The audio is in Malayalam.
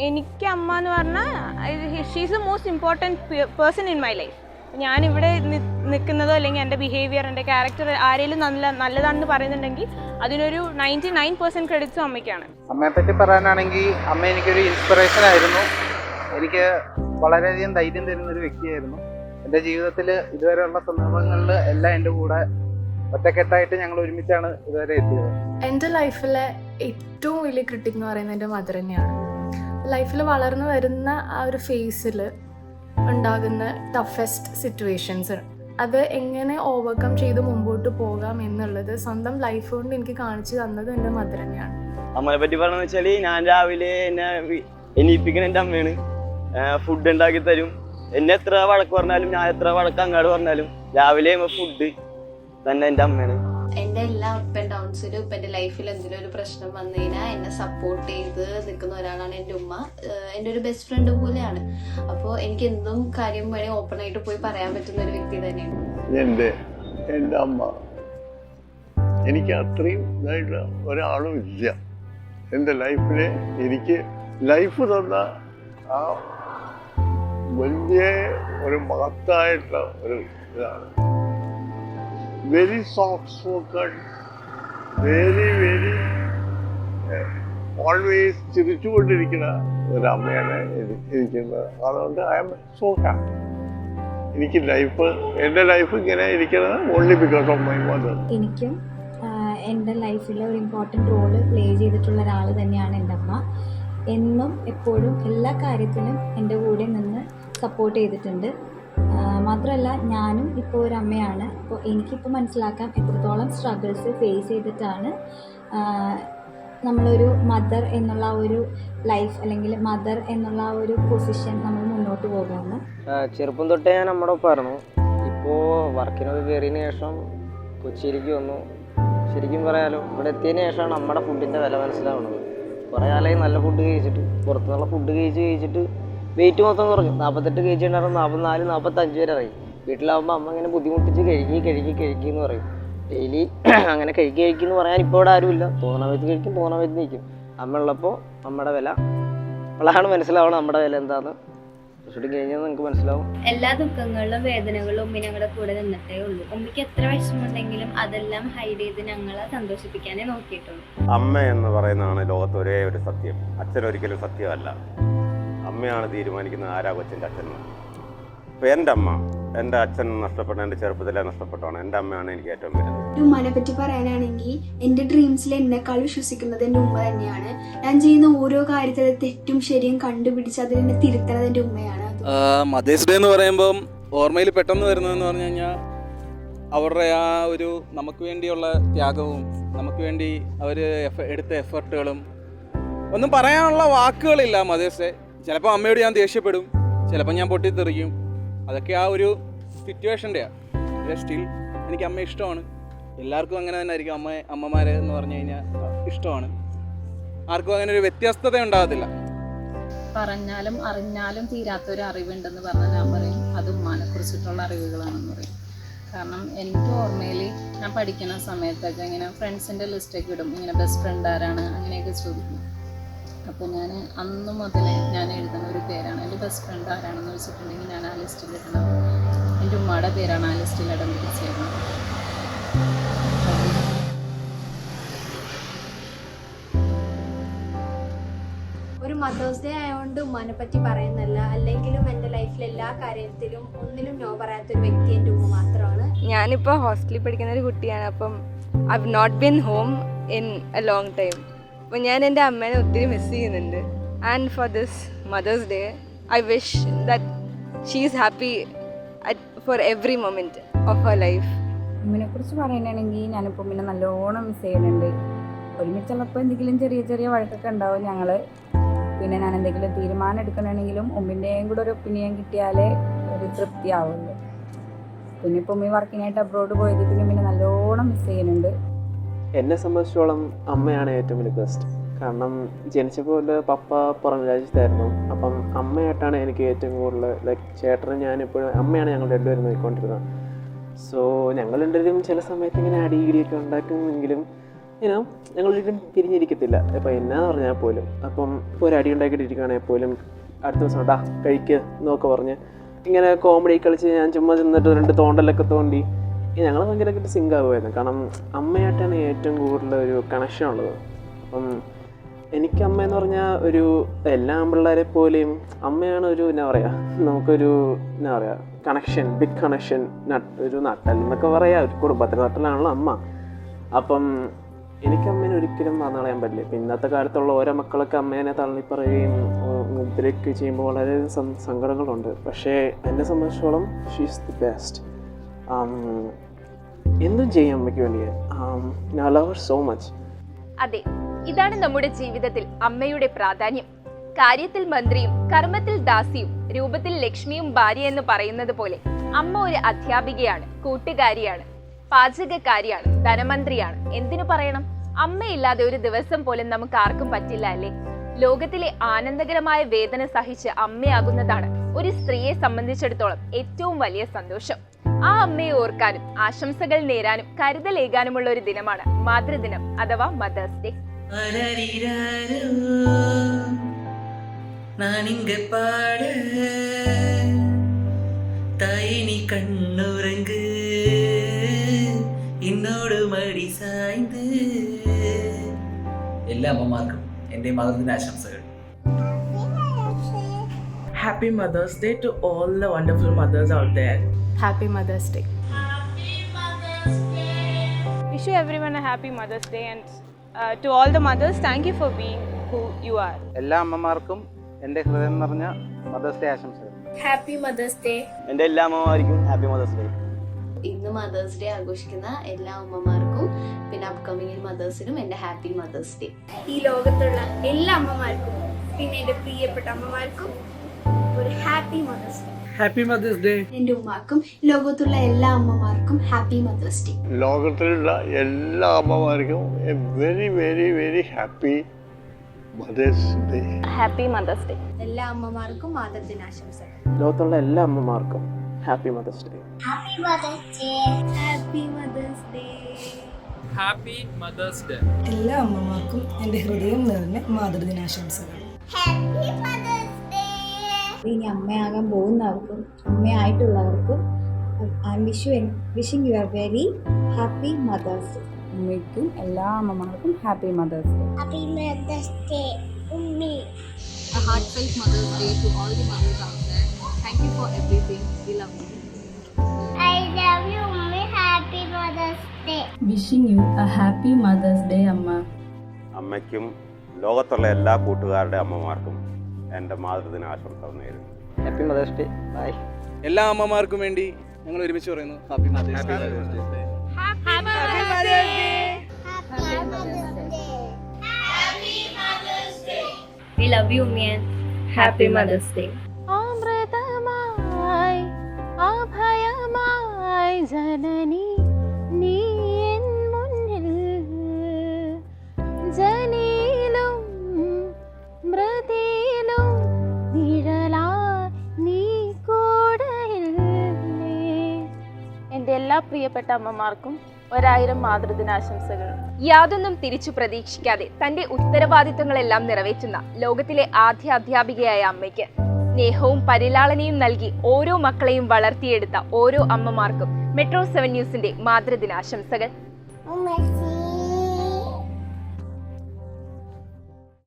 എനിക്ക് അമ്മ എന്ന് പറഞ്ഞാൽ she's the most important person in my life. ഞാനിവിടെ നിൽക്കുന്നതോ അല്ലെങ്കിൽ എൻ്റെ ബിഹേവിയർ, എൻ്റെ ക്യാരക്ടർ ആരെങ്കിലും നല്ലതാണെന്ന് പറയുന്നുണ്ടെങ്കിൽ അതിനൊരു 99% ക്രെഡിറ്റ്സും അമ്മയ്ക്കാണ്. അമ്മയെപ്പറ്റി പറയാനാണെങ്കിൽ അമ്മ എനിക്കൊരു ഇൻസ്പിറേഷൻ ആയിരുന്നു. എനിക്ക് വളരെയധികം ധൈര്യം തരുന്നൊരു വ്യക്തിയായിരുന്നു. എൻ്റെ ജീവിതത്തിൽ ഇതുവരെയുള്ള സന്ദർഭങ്ങളിൽ എല്ലാം എൻ്റെ കൂടെ ഒറ്റക്കെട്ടായിട്ട് ഞങ്ങൾ ഒരുമിച്ചാണ് ഇതുവരെ എത്തിയത്. എൻ്റെ ലൈഫിലെ ഏറ്റവും വലിയ ക്രിട്ടിക് എന്ന് പറയുന്നത് എൻ്റെ മദർ തന്നെയാണ്. ലൈഫിൽ വളർന്നു വരുന്ന ആ ഒരു ഫേസിൽ ഉണ്ടാകുന്ന ടഫസ്റ്റ് സിറ്റുവേഷൻസ് അത് എങ്ങനെ ഓവർകം ചെയ്ത് മുമ്പോട്ട് പോകാം എന്നുള്ളത് സ്വന്തം ലൈഫ് കൊണ്ട് എനിക്ക് കാണിച്ചു തന്നത് എൻ്റെ മദർ തന്നെയാണ്. അമ്മനെ പറ്റി പറയുന്നത് വെച്ചാൽ ഞാൻ രാവിലെ എന്നെ എണീപ്പിക്കുന്ന എൻ്റെ അമ്മയാണ്. ഫുഡ് ഉണ്ടാക്കി തരും. എന്നെ എത്ര വഴക്ക് പറഞ്ഞാലും ഞാൻ എത്ര വഴക്ക് അങ്ങാട് പറഞ്ഞാലും രാവിലെ ഫുഡ് തന്നെ എൻ്റെ അമ്മയാണ്. എൻ്റെ എല്ലാ അപ്പ് ആൻഡ് ഡൗൺസിലും ഇപ്പം എൻ്റെ ലൈഫിൽ എന്തെങ്കിലും ഒരു പ്രശ്നം വന്നു കഴിഞ്ഞാൽ എന്നെ സപ്പോർട്ട് ചെയ്ത് നിൽക്കുന്ന ഒരാളാണ് എൻ്റെ ഉമ്മ. എൻ്റെ ഒരു ബെസ്റ്റ് ഫ്രണ്ട് പോലെയാണ്. അപ്പോൾ എനിക്ക് എന്തും കാര്യം വഴി ഓപ്പൺ ആയിട്ട് പോയി പറയാൻ പറ്റുന്ന ഒരു വ്യക്തി തന്നെയാണ് എൻ്റെ അമ്മ. എനിക്ക് അത്രയും ഇതായിട്ട് ഒരാളും ഇല്ല എൻ്റെ ലൈഫിൽ. എനിക്ക് ലൈഫ് തന്ന ആ വലിയ ഒരു മഹത്തായിട്ടുള്ള ഒരു ഇതാണ്. Very soft spoken, very always ചിരിച്ചുകൊണ്ടിരിക്കുന്ന ഒരമ്മയാണ് ഇരിക്കുന്നത്. അതുകൊണ്ട് ഐ എം സോ ഹാപ്പി. എനിക്ക് എൻ്റെ ലൈഫ് ഇങ്ങനെ ഇരിക്കുന്നത് only because of my mother. എനിക്കും എൻ്റെ ലൈഫിൽ ഒരു ഇമ്പോർട്ടൻറ്റ് റോള് പ്ലേ ചെയ്തിട്ടുള്ള ഒരാൾ തന്നെയാണ് എൻ്റെ അമ്മ. എന്നും എപ്പോഴും എല്ലാ കാര്യത്തിലും എൻ്റെ കൂടെ നിന്ന് സപ്പോർട്ട് ചെയ്തിട്ടുണ്ട്. മാത്രമല്ല ഞാനും ഇപ്പോൾ ഒരു അമ്മയാണ്. അപ്പോൾ എനിക്കിപ്പോൾ മനസ്സിലാക്കാം എത്രത്തോളം സ്ട്രഗിൾസ് ഫേസ് ചെയ്തിട്ടാണ് നമ്മളൊരു മദർ എന്നുള്ള ഒരു ലൈഫ് അല്ലെങ്കിൽ മദർ എന്നുള്ള ഒരു പൊസിഷൻ നമ്മൾ മുന്നോട്ട് പോകുമെന്ന്. ചെറുപ്പം തൊട്ടേ ഞാൻ നമ്മുടെ ഒപ്പമായിരുന്നു. ഇപ്പോൾ വർക്കിനൊക്കെ കയറിയതിന് ശേഷം കൊച്ചിയിലേക്ക് വന്നു. ശരിക്കും പറയാലോ ഇവിടെ എത്തിയതിന് ശേഷമാണ് നമ്മുടെ ഫുഡിൻ്റെ വില മനസ്സിലാവുന്നത്. കുറേ കാലമായി നല്ല ഫുഡ് കഴിച്ചിട്ട്, പുറത്തുനിന്നുള്ള ഫുഡ് കഴിച്ചിട്ട് വെയിറ്റ് മൊത്തം കുറഞ്ഞു. 48 kg ഉണ്ടായിരുന്നു, 44, 45 വരെ ആയി. വീട്ടിലാവുമ്പോൾ അമ്മ അങ്ങനെ ബുദ്ധിമുട്ടിച്ച് കഴിക്കുമെന്ന് പറയും. ഡെയിലി അങ്ങനെ കഴിക്കുമെന്ന് പറയാൻ ഇപ്പോൾ ഇവിടെ ആരുമില്ല. തോന്നണമയത്ത് കഴിക്കും, തോന്നണമയത്ത് നിൽക്കും. അമ്മ ഉള്ളപ്പോൾ നമ്മുടെ വില അപ്പോഴാണ് മനസ്സിലാവണം നമ്മുടെ വില എന്താണെന്ന്. ഷൂട്ടിങ് കഴിഞ്ഞാൽ നിങ്ങൾക്ക് മനസ്സിലാവും. എല്ലാ ദുഃഖങ്ങളിലും വേദനകളിലും ഉമ്മി ഞങ്ങളുടെ കൂടെ നിന്നിട്ടേ ഉള്ളൂ. ഉമ്മിക്ക് എത്ര വിഷമമുണ്ടെങ്കിലും അതെല്ലാം ഹൈഡ് ചെയ്ത് ഞങ്ങളെ സന്തോഷിപ്പിക്കാനേ നോക്കിയിട്ടുള്ളൂ. അമ്മ എന്ന് പറയുന്നതാണ് ലോകത്ത് ഒരേ ഒരു സത്യം. അച്ഛനൊരിക്കലും സത്യമല്ല. അമ്മയാണ് തീരുമാനിക്കുന്നത് ആരാ കൊച്ചിൻ്റെ അച്ഛൻ. അപ്പോൾ എൻ്റെ അമ്മ, എൻ്റെ അച്ഛൻ നഷ്ടപ്പെട്ട എൻ്റെ ചെറുപ്പത്തിലെ നഷ്ടപ്പെട്ടാണ്. എൻ്റെ അമ്മയാണ് എനിക്ക് ഏറ്റവും വലുത്. ഉമ്മാനെ പറ്റി പറയാനാണെങ്കിൽ എൻ്റെ ഡ്രീംസിൽ എന്നെക്കാൾ വിശ്വസിക്കുന്നത് എൻ്റെ ഉമ്മ തന്നെയാണ്. ഞാൻ ചെയ്യുന്ന ഓരോ കാര്യത്തിലെ തെറ്റും ശരിയും കണ്ടുപിടിച്ച് അതിനെ തിരുത്തുന്നത് എൻ്റെ ഉമ്മയാണ്. മദേഴ്സ് ഡേ എന്ന് പറയുമ്പം ഓർമ്മയിൽ പെട്ടെന്ന് വരുന്നതെന്ന് പറഞ്ഞു കഴിഞ്ഞാൽ അവരുടെ ആ ഒരു നമുക്ക് വേണ്ടിയുള്ള ത്യാഗവും നമുക്ക് വേണ്ടി അവർ എടുത്ത എഫർട്ടുകളും ഒന്നും പറയാനുള്ള വാക്കുകളില്ല. മദേഴ്സ് ഡേ ചിലപ്പോൾ അമ്മയോട് ഞാൻ ദേഷ്യപ്പെടും, ചിലപ്പോൾ ഞാൻ പൊട്ടിത്തെറിക്കും. അതൊക്കെ ആ ഒരു സിറ്റുവേഷൻ്റെയാണ്. സ്റ്റിൽ എനിക്ക് അമ്മ ഇഷ്ടമാണ്. എല്ലാവർക്കും അങ്ങനെ തന്നെ ആയിരിക്കും. അമ്മമാരെ എന്ന് പറഞ്ഞു കഴിഞ്ഞാൽ ഇഷ്ടമാണ്. ആർക്കും അങ്ങനെ ഒരു വ്യത്യസ്തത ഉണ്ടാകത്തില്ല. പറഞ്ഞാലും അറിഞ്ഞാലും തീരാത്തൊരു അറിവുണ്ടെന്ന് പറഞ്ഞാൽ ഞാൻ പറയും അത് ഉമ്മാനെ കുറിച്ചിട്ടുള്ള അറിവുകളാണെന്ന് പറയും. കാരണം എനിക്ക് ഓർമ്മയിൽ ഞാൻ പഠിക്കുന്ന സമയത്തൊക്കെ ഇങ്ങനെ ഫ്രണ്ട്സിൻ്റെ ലിസ്റ്റൊക്കെ ഇടും. ഇങ്ങനെ ബെസ്റ്റ് ഫ്രണ്ട് ആരാണ് അങ്ങനെയൊക്കെ ചോദിക്കും. അപ്പോൾ ഞാൻ അന്ന് മുതലേ ഞാൻ എഴുതുന്ന ഒരു പേരാണ് എൻ്റെ ബെസ്റ്റ് ഫ്രണ്ട് ആരാണെന്ന് വെച്ചിട്ടുണ്ടെങ്കിൽ ഞാൻ ആ ലിസ്റ്റിൽ ഇടണം. എൻ്റെ ഉമ്മയുടെ പേരാണ് ആ ലിസ്റ്റിൽ ഇടം പിടിച്ചിരുന്നത്. ഒരു മദേഴ്സ് ഡേ ആയതുകൊണ്ട് ഉമ്മാനെ പറ്റി പറയുന്നല്ല, അല്ലെങ്കിലും എൻ്റെ ലൈഫിൽ എല്ലാ കാര്യത്തിലും ഒന്നിലും നോ പറയാത്തൊരു വ്യക്തി എൻ്റെ ഉമ്മ മാത്രമാണ്. ഞാനിപ്പോൾ ഹോസ്റ്റലിൽ പഠിക്കുന്ന ഒരു കുട്ടിയാണ്. അപ്പം I have not been home in a long time. അപ്പോൾ ഞാൻ എൻ്റെ അമ്മേനെ ഒത്തിരി മിസ് ചെയ്യുന്നുണ്ട്. And for this Mother's Day I wish that she is happy for every moment of her life. ഉമ്മിനെക്കുറിച്ച് പറയാനാണെങ്കിൽ ഞാനിപ്പോൾ പിന്നെ നല്ലോണം മിസ് ചെയ്യുന്നുണ്ട്. ഒരുമിച്ചുള്ളപ്പോൾ എന്തെങ്കിലും ചെറിയ വഴക്കൊക്കെ ഉണ്ടാവും ഞങ്ങൾ. പിന്നെ ഞാൻ എന്തെങ്കിലും തീരുമാനം എടുക്കണമെങ്കിലും ഉമ്മിൻ്റെയും കൂടെ ഒരു ഒപ്പീനിയൻ കിട്ടിയാലേ ഒരു തൃപ്തിയാവുള്ളൂ. പിന്നെ ഇപ്പോൾ ഉമ്മി വർക്കിനായിട്ട് അബ്രോഡ് പോയത് പിന്നെ നല്ലോണം മിസ് ചെയ്യുന്നുണ്ട്. എന്നെ സംബന്ധിച്ചോളം അമ്മയാണ് ഏറ്റവും വലിയ ബെസ്റ്റ്. കാരണം ജനിച്ചപ്പോൾ പപ്പ പുറം രാജ്യത്തായിരുന്നു. അപ്പം അമ്മയായിട്ടാണ് എനിക്ക് ഏറ്റവും കൂടുതൽ ലൈക്ക് ചേട്ടനും ഞാനെപ്പോഴും അമ്മയാണ് ഞങ്ങൾ രണ്ടുപേരും നോക്കിക്കൊണ്ടിരുന്നത്. സോ ഞങ്ങൾ രണ്ടുപേരും ചില സമയത്ത് ഇങ്ങനെ അടിയിടിയൊക്കെ ഉണ്ടാക്കുമെങ്കിലും ഞങ്ങളൊരിക്കലും പിരിഞ്ഞിരിക്കത്തില്ല. ഇപ്പോൾ എന്നാന്ന് പറഞ്ഞാൽ പോലും അപ്പം ഇപ്പോൾ ഒരു അടി ഉണ്ടാക്കിയിട്ടിരിക്കുകയാണെങ്കിൽ പോലും അടുത്ത ദിവസം ഡാ കഴിക്കുക എന്നൊക്കെ പറഞ്ഞ് ഇങ്ങനെ കോമഡി കളിച്ച് ഞാൻ ചുമ്മാ ചെന്നിട്ട് 2 തോണ്ടലൊക്കെ തോണ്ടി ഞങ്ങൾ ഭയങ്കരമായിട്ട് സിങ്ക് ആകുമായിരുന്നു. കാരണം അമ്മയായിട്ടാണ് ഏറ്റവും കൂടുതൽ ഒരു കണക്ഷൻ ഉള്ളത്. അപ്പം എനിക്ക് അമ്മ എന്ന് പറഞ്ഞാൽ ഒരു എല്ലാ പിള്ളേരെ പോലെയും അമ്മയാണ് ഒരു എന്നാ പറയുക നമുക്കൊരു എന്നാ പറയുക കണക്ഷൻ, ബിഗ് കണക്ഷൻ, ഒരു നട്ടൽ എന്നൊക്കെ പറയാം. ഒരു കുടുംബത്തിൻ്റെ നട്ടലാണല്ലോ അമ്മ. അപ്പം എനിക്ക് അമ്മേനെ ഒരിക്കലും മറന്നു കളയാൻ പറ്റില്ല. ഇപ്പം ഇന്നത്തെ കാലത്തുള്ള ഓരോ മക്കളൊക്കെ അമ്മേനെ തള്ളിപ്പറയുകയും ഉപദ്രവിക്കുകയും ചെയ്യുമ്പോൾ വളരെ സങ്കടങ്ങളുണ്ട്. പക്ഷേ എന്നെ സംബന്ധിച്ചോളം ഷീസ് ദി ബെസ്റ്റ്. എന്തും ചെയ്യും അമ്മയ്ക്ക് വേണ്ടി. I love her so much. അതെ, ഇതാണ് നമ്മുടെ ജീവിതത്തിൽ അമ്മയുടെ പ്രാധാന്യം. കാര്യത്തിൽ മന്ത്രിയും കർമ്മത്തിൽ ദാസിയും രൂപത്തിൽ ലക്ഷ്മിയും ഭാര്യ എന്ന് പറയുന്നത് പോലെ അമ്മ ഒരു അധ്യാപികയാണ്, കൂട്ടുകാരിയാണ്, പാചകക്കാരിയാണ്, ധനമന്ത്രിയാണ്. എന്തിനു പറയണം? അമ്മയില്ലാതെ ഒരു ദിവസം പോലും നമുക്ക് ആർക്കും പറ്റില്ല അല്ലേ? ലോകത്തിലെ ആനന്ദകരമായ വേദന സഹിച്ച് അമ്മയാകുന്നതാണ് ഒരു സ്ത്രീയെ സംബന്ധിച്ചിടത്തോളം ഏറ്റവും വലിയ സന്തോഷം. ആ അമ്മയെ ഓർക്കാനും ആശംസകൾ നേരാനും കരുതലേകാനുമുള്ള ഒരു ദിനമാണ് മാതൃദിനം അഥവാ മദേഴ്സ് ഡേ. എല്ലാ അമ്മമാർക്കും എൻ്റെ മാതൃദിന ആശംസകൾ. Happy Mother's Day to all the wonderful mothers out there. Happy Mother's Day. Wish you everyone a happy Mother's Day and to all the mothers, thank you for being who you are. എല്ലാ അമ്മമാർക്കും എൻ്റെ ഹൃദയം നിറഞ്ഞ മദേഴ്സ് ഡേ ആശംസകൾ. Happy mothers Day. എൻ്റെ എല്ലാ അമ്മമാർക്കും ഹാപ്പി മദേഴ്സ് ഡേ. ഇന്ന് മദേഴ്സ് ഡേ ആഘോഷിക്കുന്ന എല്ലാ അമ്മമാർക്കും പിന്നെ അപ്കമിങ് മദേഴ്സിനും എൻ്റെ ഹാപ്പി മദേഴ്സ് ഡേ. ഈ ലോകത്തുള്ള എല്ലാ അമ്മമാർക്കും പിന്നെ എൻ്റെ പ്രിയപ്പെട്ട അമ്മമാർക്കും ഒരു happy mothers Day. Happy Mother's Day. എൻ്റെ ഉമ്മാക്കും ലോകത്തുള്ള എല്ലാ അമ്മമാർക്കും ഹാപ്പി മദേഴ്സ് ഡേ. ലോകത്തിലുള്ള എല്ലാ അമ്മമാർക്കും a very very very happy mothers day. Happy mothers Day. എല്ലാ അമ്മമാർക്കും മാതൃദിനാശംസകൾ. ലോകത്തുള്ള എല്ലാ അമ്മമാർക്കും happy mothers day. Happy mothers day. Happy mothers Day. Happy Mother's Day. എല്ലാ അമ്മമാർക്കും എൻ്റെ ഹൃദയം നിറഞ്ഞ മാതൃദിനാശംസകൾ. Happy mothers Day. ഇനി അമ്മയാകാൻ പോകുന്നവർക്കും അമ്മയായിട്ടുള്ളവർക്കും wishing you are very happy mothers Day. അമ്മയ്ക്കും എല്ലാ അമ്മമാർക്കും happy mothers day. Happy mothers Day ഉമ്മി. A heartfelt Mother's Day to all the mothers out there. Thank you for everything. We love you. I love you ഉമ്മി. Happy mothers day. Wishing you a happy mothers day അമ്മ. അമ്മയ്ക്കും ലോകത്തുള്ള എല്ലാ കൂട്ടുകാരുടെ അമ്മമാർക്കും എൻ്റെ മാതൃദിന ആശംസകൾ നേരുന്നു. Happy mothers day. ബൈ. എല്ലാ അമ്മമാർക്കും വേണ്ടി ഞങ്ങൾ ഒരുമിച്ച് പറയുന്നു happy mothers day. Happy mothers day. Happy mothers day. We love you, man. Happy Mother's Day. അമൃതമായി അഭയമായി ജനനി നീ എൻ മുന്നിൽ ജനീലും മൃതിയിലും നിഴലായി നീ കൂടെയില്ലേ. എൻ്റെ എല്ലാ പ്രിയപ്പെട്ട അമ്മമാർക്കും 1000 മാതൃദിനാശംസകൾ. യാതൊന്നും തിരിച്ചു പ്രതീക്ഷിക്കാതെ തന്റെ ഉത്തരവാദിത്തങ്ങളെല്ലാം നിറവേറ്റുന്ന ലോകത്തിലെ ആദ്യ അധ്യാപികയായ അമ്മയ്ക്ക് സ്നേഹവും പരിലാളനയും നൽകി ഓരോ മക്കളെയും വളർത്തിയെടുത്ത ഓരോ അമ്മമാർക്കും മെട്രോ 7 ന്യൂസിന്റെ മാതൃദിനാശംസകൾ.